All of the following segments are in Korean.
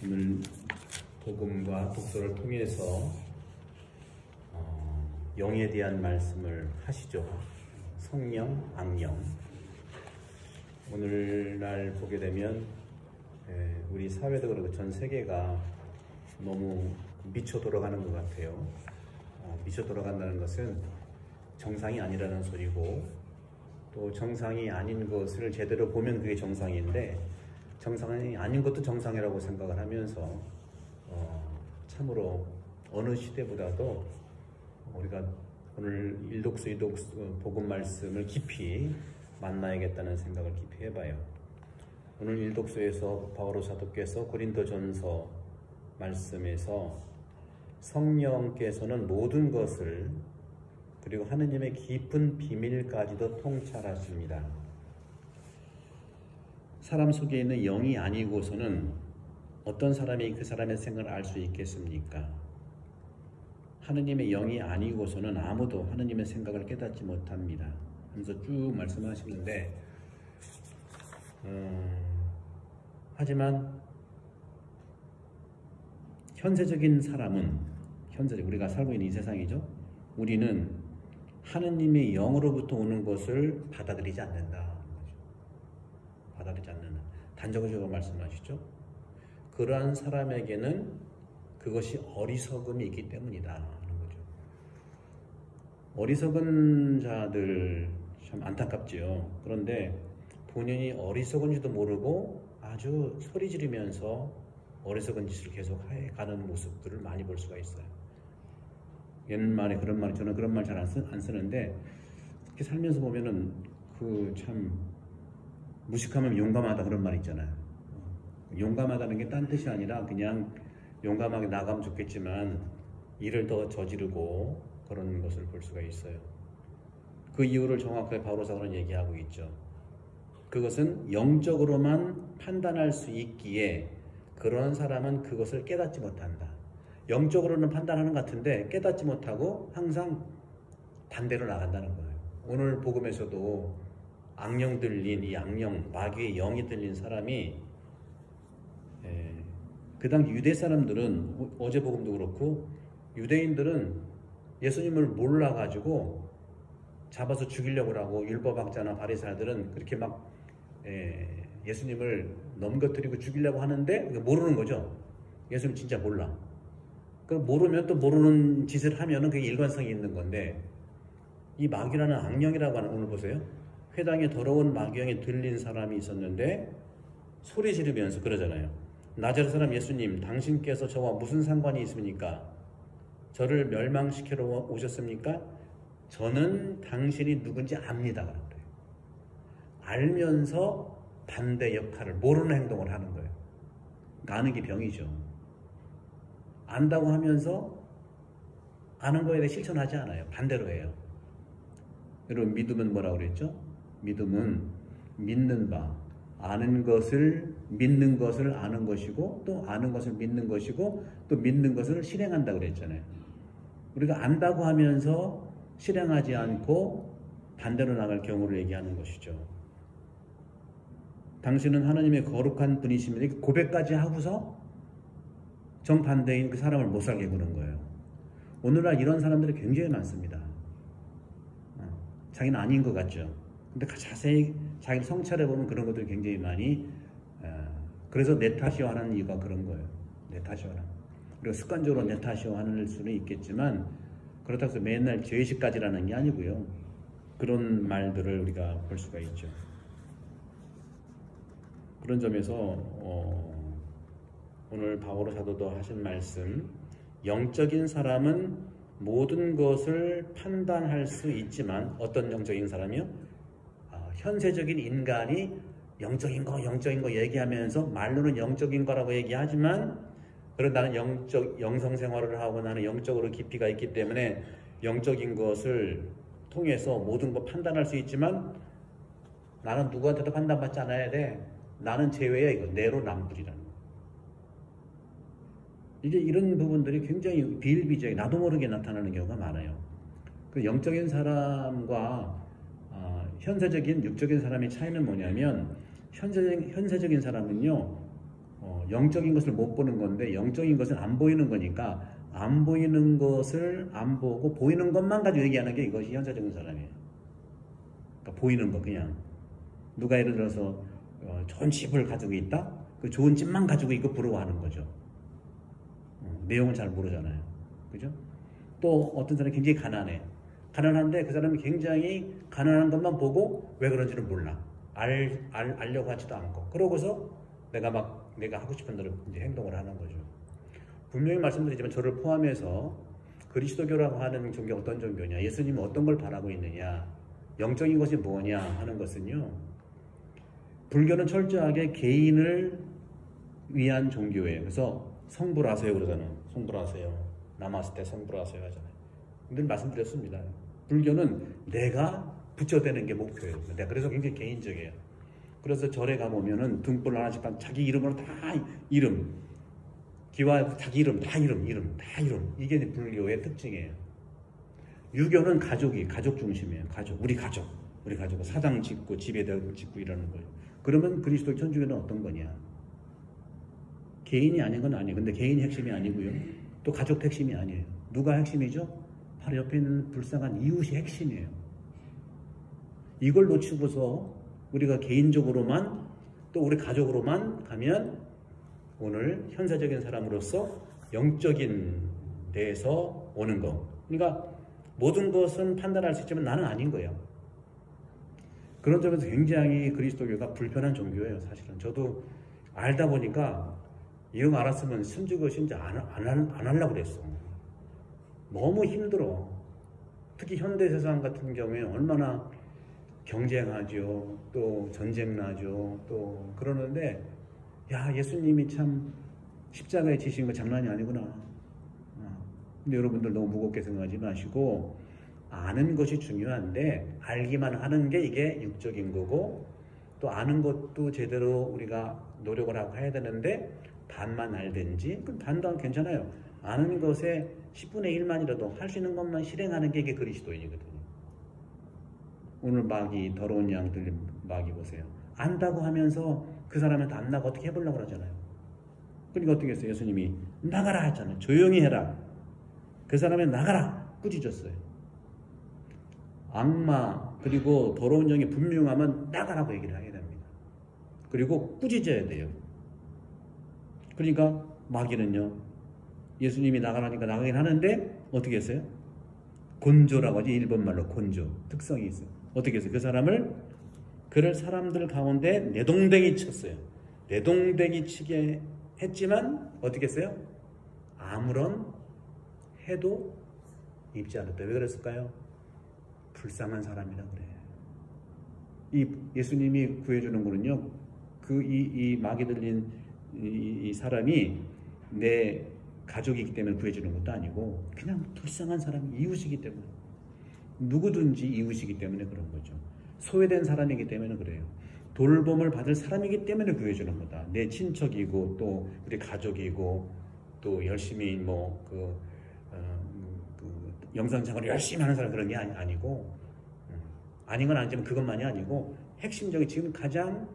오늘 복음과 독서를 통해서 영에 대한 말씀을 하시죠. 성령, 악령. 오늘날 보게 되면 우리 사회도 그렇고 전 세계가 너무 미쳐 돌아가는 것 같아요. 미쳐 돌아간다는 것은 정상이 아니라는 소리고, 또 정상이 아닌 것을 제대로 보면 그게 정상인데 정상이 아닌 것도 정상이라고 생각을 하면서 참으로 어느 시대보다도 우리가 오늘 일독수, 이독수 복음 말씀을 깊이 만나야겠다는 생각을 깊이 해봐요. 오늘 일독수에서 바오로 사도께서 고린도전서 말씀에서 성령께서는 모든 것을 그리고 하느님의 깊은 비밀까지도 통찰하십니다. 사람 속에 있는 영이 아니고서는 어떤 사람이 그 사람의 생각을 알 수 있겠습니까? 하느님의 영이 아니고서는 아무도 하느님의 생각을 깨닫지 못합니다. 하면서 쭉 말씀하시는데 하지만 현세적인 사람은 우리가 살고 있는 이 세상이죠. 우리는 하느님의 영으로부터 오는 것을 받아들이지 않는다. 받아들이지 않는다. 단정적으로 말씀하시죠. 그러한 사람에게는 그것이 어리석음이 있기 때문이다 하는 거죠. 어리석은 자들 참 안타깝지요. 그런데 본인이 어리석은지도 모르고 아주 소리 지르면서 어리석은 짓을 계속 해가는 모습들을 많이 볼 수가 있어요. 옛말에 그런 말, 저는 그런 말 잘 안 쓰는데 이렇게 살면서 보면은 그 참 무식하면 용감하다 그런 말 있잖아요. 용감하다는 게 딴 뜻이 아니라 그냥 용감하게 나가면 좋겠지만 일을 더 저지르고 그런 것을 볼 수가 있어요. 그 이유를 정확하게 바오로 사도는 얘기하고 있죠. 그것은 영적으로만 판단할 수 있기에 그런 사람은 그것을 깨닫지 못한다. 영적으로는 판단하는 것 같은데 깨닫지 못하고 항상 반대로 나간다는 거예요. 오늘 복음에서도 악령 들린 이 악령, 마귀의 영이 들린 사람이 그 당시 유대 사람들은 어제 복음도 그렇고 유대인들은 예수님을 몰라가지고 잡아서 죽이려고 하고 율법학자나 바리새인들은 그렇게 막 예수님을 넘겨뜨리고 죽이려고 하는데 모르는 거죠. 예수님 진짜 몰라. 그 모르면 또 모르는 짓을 하면은 그게 일관성이 있는 건데 이 마귀라는 악령이라고 하는 오늘 보세요. 회당에 더러운 마귀영이 들린 사람이 있었는데 소리 지르면서 그러잖아요. 나자렛 사람 예수님, 당신께서 저와 무슨 상관이 있습니까? 저를 멸망시키러 오셨습니까? 저는 당신이 누군지 압니다. 그런데 알면서 반대 역할을 모르는 행동을 하는 거예요. 아는 게 병이죠. 안다고 하면서 아는 거에 대해 실천하지 않아요. 반대로 해요. 여러분 믿음은 뭐라고 그랬죠? 믿음은 믿는 바, 아는 것을 믿는 것을 아는 것이고 또 아는 것을 믿는 것이고 또 믿는 것을 실행한다고 그랬잖아요. 우리가 안다고 하면서 실행하지 않고 반대로 나갈 경우를 얘기하는 것이죠. 당신은 하나님의 거룩한 분이십니다. 고백까지 하고서 정반대인 그 사람을 못 살게 구는 거예요. 오늘날 이런 사람들이 굉장히 많습니다. 자기는 아닌 것 같죠. 근데 자세히 자기를 성찰해보면 그런 것들이 굉장히 많이 그래서 내 탓이요 하는 이유가 그런 거예요. 내 탓이요 하는. 그리고 습관적으로 내 탓이요 하는 수는 있겠지만 그렇다고 해서 맨날 죄의식까지라는 게 아니고요. 그런 말들을 우리가 볼 수가 있죠. 그런 점에서 오늘 바오로 사도도 하신 말씀, 영적인 사람은 모든 것을 판단할 수 있지만 어떤 영적인 사람이요? 현세적인 인간이 영적인 거 얘기하면서 말로는 영적인 거라고 얘기하지만 그런 나는 영성 생활을 하고 나는 영적으로 깊이가 있기 때문에 영적인 것을 통해서 모든 것 판단할 수 있지만 나는 누구한테도 판단받지 않아야 돼. 나는 제외야. 이거 내로 남불이라는 거. 이제 이런 부분들이 굉장히 비일비재하게 나도 모르게 나타나는 경우가 많아요. 그 영적인 사람과 현세적인 육적인 사람의 차이는 뭐냐면 현세적인 사람은요 영적인 것을 못 보는 건데 영적인 것은 안 보이는 거니까 안 보이는 것을 안 보고 보이는 것만 가지고 얘기하는 게 이것이 현사적인 사람이에요. 그러니까 보이는 거 그냥 누가 예를 들어서 좋은 집을 가지고 있다? 그 좋은 집만 가지고 이거 부러워하는 거죠. 내용은 잘 모르잖아요. 그죠? 또 어떤 사람이 굉장히 가난해. 가난한데 그 사람이 굉장히 가난한 것만 보고 왜 그런지는 몰라. 알려고 하지도 않고. 그러고서 내가 하고 싶은 대로 이제 행동을 하는 거죠. 분명히 말씀드리지만 저를 포함해서 그리스도교라고 하는 종교 어떤 종교냐, 예수님은 어떤 걸 바라고 있느냐, 영적인 것이 뭐냐 하는 것은요. 불교는 철저하게 개인을 위한 종교예요. 그래서 성불하세요 그러잖아요. 성불하세요. 남았을 때 성불하세요 하잖아요. 늘 말씀드렸습니다. 불교는 내가 부처되는 게 목표예요. 그래서 굉장히 개인적이에요. 그래서 절에 가보면은 등불 하나씩 자기 이름으로 다 이름, 기와 자기 이름, 다 이름. 이게 불교의 특징이에요. 유교는 가족 중심이에요. 우리 가족. 사당 짓고 집에 짓고 이러는 거예요. 그러면 그리스도 천주교는 어떤 거냐? 개인이 아닌 건 아니에요. 근데 개인이 핵심이 아니고요. 또 가족 핵심이 아니에요. 누가 핵심이죠? 바로 옆에 있는 불쌍한 이웃이 핵심이에요. 이걸 놓치고서 우리가 개인적으로만 또 우리 가족으로만 가면 오늘 현세적인 사람으로서 영적인 데에서 오는 거. 그러니까 모든 것은 판단할 수 있지만 나는 아닌 거예요. 그런 점에서 굉장히 그리스도교가 불편한 종교예요. 사실은 저도 알다 보니까 이런 거 알았으면 숨지고 신자 안 하려고 그랬어. 너무 힘들어. 특히 현대 세상 같은 경우에 얼마나 경쟁하죠. 또 전쟁 나죠. 또 그러는데 야, 예수님이 참 십자가에 지신 거 장난이 아니구나. 근데 여러분들 너무 무겁게 생각하지 마시고 아는 것이 중요한데 알기만 하는 게 이게 육적인 거고 또 아는 것도 제대로 우리가 노력을 하고 해야 되는데 반만 알든지 그럼 반도 괜찮아요. 아는 것에 10분의 1만이라도 할 수 있는 것만 실행하는 게 이게 그리스도인이거든요. 오늘 더러운 양들 보세요. 안다고 하면서 그 사람한테 안 나가 어떻게 해보려고 그러잖아요. 그러니까 어떻게 했어요? 예수님이 나가라 했잖아요. 조용히 해라. 그 사람이 나가라 꾸짖었어요. 악마 그리고 더러운 영이 분명하면 나가라고 얘기를 해야 됩니다. 그리고 꾸짖어야 돼요. 그러니까 마귀는요. 예수님이 나가라니까 나가긴 하는데 어떻게 했어요? 곤조라고 하지. 일본말로 곤조. 특성이 있어요. 어떻게 했어요? 그를 사람들 가운데 내동댕이 쳤어요. 내동댕이 치게 했지만 어떻게 했어요? 아무런 해도 입지 않았다. 왜 그랬을까요? 불쌍한 사람이라 그래. 이 예수님이 구해주는 거는요. 이 마귀 들린 이 사람이 내 가족이기 때문에 구해주는 것도 아니고 그냥 불쌍한 사람이 이웃이기 때문에 누구든지 이웃이기 때문에 그런 거죠. 소외된 사람이기 때문에 그래요. 돌봄을 받을 사람이기 때문에 구해주는 거다. 내 친척이고 또 우리 가족이고 또 열심히 영상창을 열심히 하는 사람 그런 게 아니고 아닌 건 아니지만 그것만이 아니고 핵심적인 지금 가장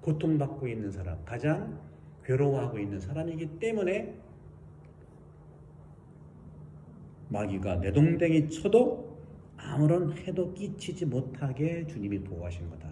고통받고 있는 사람, 가장 괴로워하고 있는 사람이기 때문에 마귀가 내동댕이 쳐도 아무런 해도 끼치지 못하게 주님이 보호하신 거다.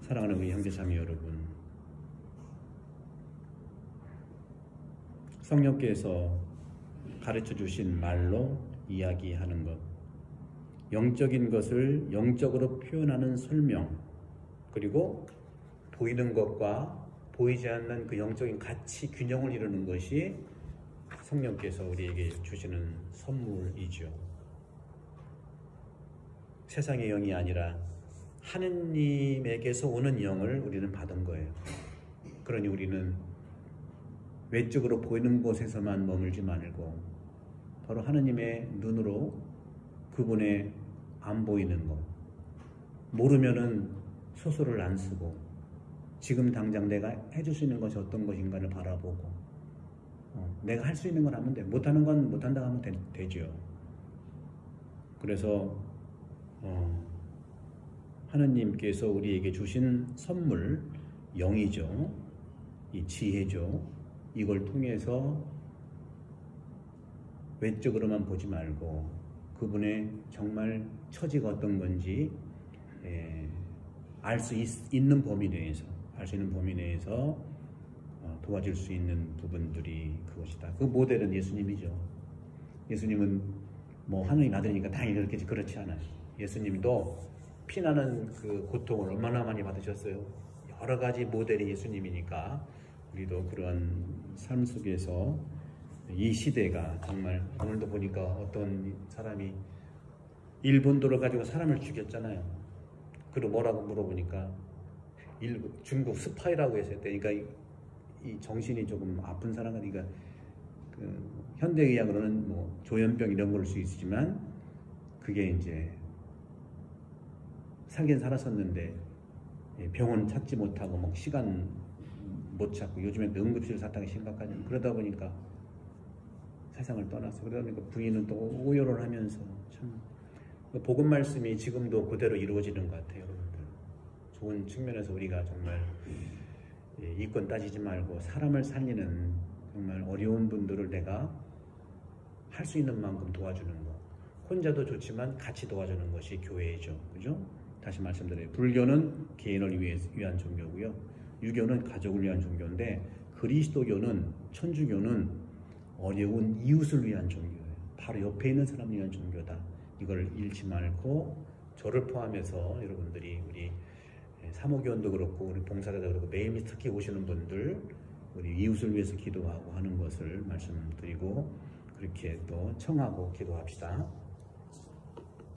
사랑하는 우리 형제자매 여러분, 성령께서 가르쳐 주신 말로 이야기하는 것, 영적인 것을 영적으로 표현하는 설명, 그리고 보이는 것과 보이지 않는 그 영적인 가치 균형을 이루는 것이 성령께서 우리에게 주시는 선물이죠. 세상의 영이 아니라 하느님에게서 오는 영을 우리는 받은 거예요. 그러니 우리는 외적으로 보이는 곳에서만 머물지 말고 바로 하느님의 눈으로 그분의 안 보이는 것, 모르면은 소설을 안 쓰고 지금 당장 내가 해줄 수 있는 것이 어떤 것인가를 바라보고 내가 할 수 있는 걸 하면 돼. 못하는 건 못한다 하면 되죠. 그래서 하느님께서 우리에게 주신 선물, 영이죠. 이 지혜죠. 이걸 통해서 외적으로만 보지 말고 그분의 정말 처지가 어떤 건지 알 수 있는 범위 내에서 도와줄 수 있는 부분들이 그것이다. 그 모델은 예수님이죠. 예수님은 뭐 하느님 아들이니까 당연히 그렇지 않아요. 예수님도 피나는 그 고통을 얼마나 많이 받으셨어요. 여러 가지 모델이 예수님이니까 우리도 그런 삶 속에서 이 시대가 정말 오늘도 보니까 어떤 사람이 일본도를 가지고 사람을 죽였잖아요. 그리고 뭐라고 물어보니까 중국 스파이라고 했을 때, 그러니까 이 정신이 조금 아픈 사람은, 그러니까 그 현대의학으로는 뭐 조현병 이런 걸 수 있지만 그게 이제 살긴 살았었는데 병원 찾지 못하고 막 시간 못 찾고 요즘에 응급실 사탕이 심각하죠. 그러다 보니까 세상을 떠났어. 그러다 보니까 부인은 또 오열을 하면서 참 복음 말씀이 지금도 그대로 이루어지는 것 같아요, 여러분들. 좋은 측면에서 우리가 정말 이권 따지지 말고 사람을 살리는 정말 어려운 분들을 내가 할 수 있는 만큼 도와주는 것. 혼자도 좋지만 같이 도와주는 것이 교회이죠. 그죠? 다시 말씀드려요. 불교는 개인을 위한 종교고요. 유교는 가족을 위한 종교인데 그리스도교는, 천주교는 어려운 이웃을 위한 종교예요. 바로 옆에 있는 사람을 위한 종교다. 이걸 잃지 말고 저를 포함해서 여러분들이 우리 사모교원도 그렇고 우리 봉사자도 그렇고 매일 특히 오시는 분들 우리 이웃을 위해서 기도하고 하는 것을 말씀드리고 그렇게 또 청하고 기도합시다.